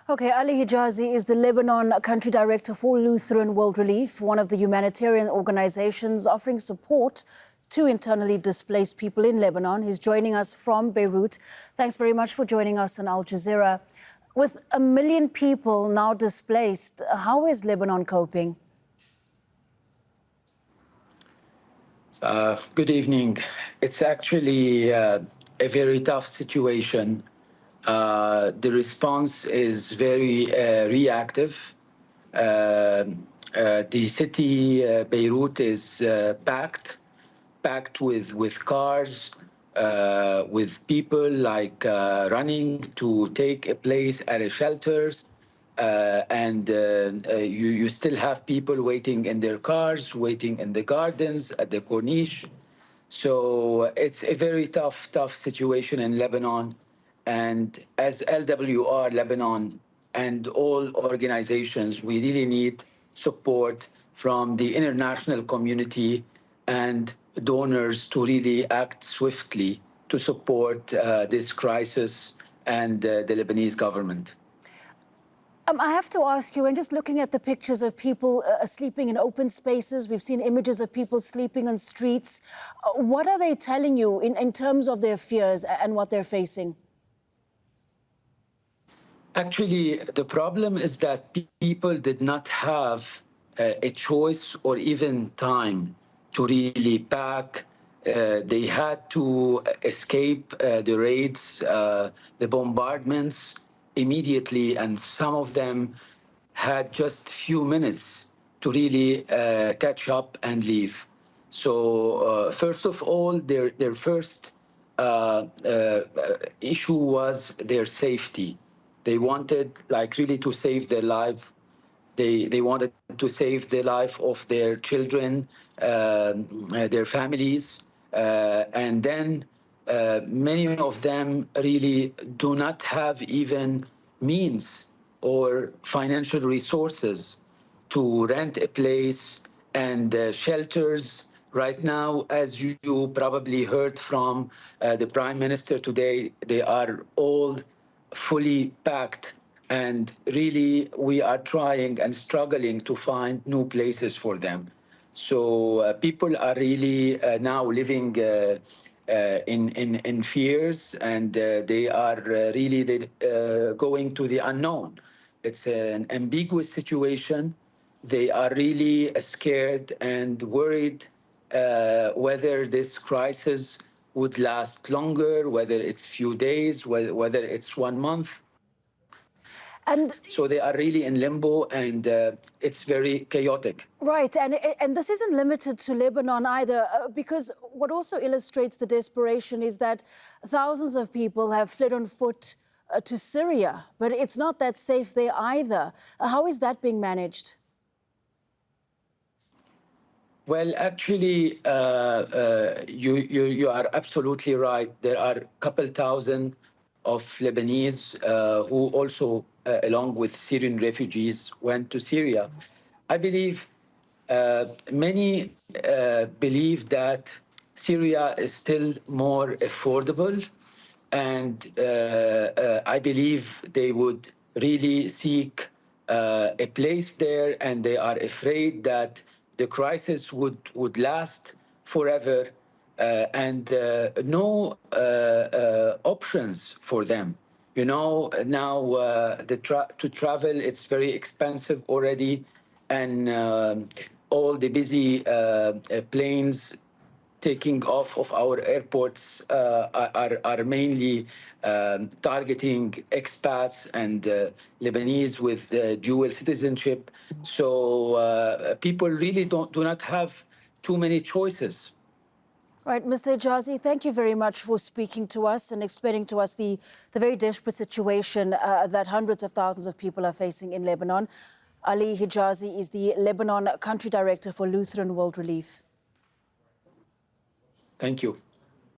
Okay, Ali Hijazi is the Lebanon Country Director for Lutheran World Relief, one of the humanitarian organizations offering support to internally displaced people in Lebanon. He's joining us from Beirut. Thanks very much for joining us on Al Jazeera. With 1 million people now displaced, how is Lebanon coping? Good evening. It's actually a very tough situation. The response is very reactive. The city, Beirut, is packed with cars, with people like running to take a place at a shelters. You still have people waiting in their cars, waiting in the gardens, at the corniche. So it's a very tough situation in Lebanon. And as LWR Lebanon and all organizations, we really need support from the international community and donors to really act swiftly to support this crisis and the Lebanese government. I have to ask you, and just looking at the pictures of people sleeping in open spaces, we've seen images of people sleeping on streets. What are they telling you in terms of their fears and what they're facing? Actually, the problem is that people did not have a choice or even time to really pack. They had to escape the raids, the bombardments immediately, and some of them had just a few minutes to really catch up and leave. So first of all, their first issue was their safety. They wanted really to save their life. They wanted to save the life of their children, their families, and then many of them really do not have even means or financial resources to rent a place and shelters. Right now, as you probably heard from the Prime Minister today, they are all fully packed. And really, we are trying and struggling to find new places for them. So people are really now living in fears, and they are really going to the unknown. It's an ambiguous situation. They are really scared and worried whether this crisis would last longer, whether it's few days, whether it's 1 month. And so they are really in limbo, and it's very chaotic. Right, and this isn't limited to Lebanon either, because what also illustrates the desperation is that thousands of people have fled on foot to Syria, but it's not that safe there either. How is that being managed? Well, actually, you are absolutely right. There are a couple thousand of Lebanese who also, along with Syrian refugees, went to Syria. I believe many believe that Syria is still more affordable, and I believe they would really seek a place there, and they are afraid that the crisis would last forever, and no options for them. You know, now to travel, it's very expensive already, and all the busy planes taking off of our airports are mainly targeting expats and Lebanese with dual citizenship. So people really do not have too many choices. Right, Mr. Hijazi, thank you very much for speaking to us and explaining to us the very desperate situation that hundreds of thousands of people are facing in Lebanon. Ali Hijazi is the Lebanon Country Director for Lutheran World Relief. Thank you.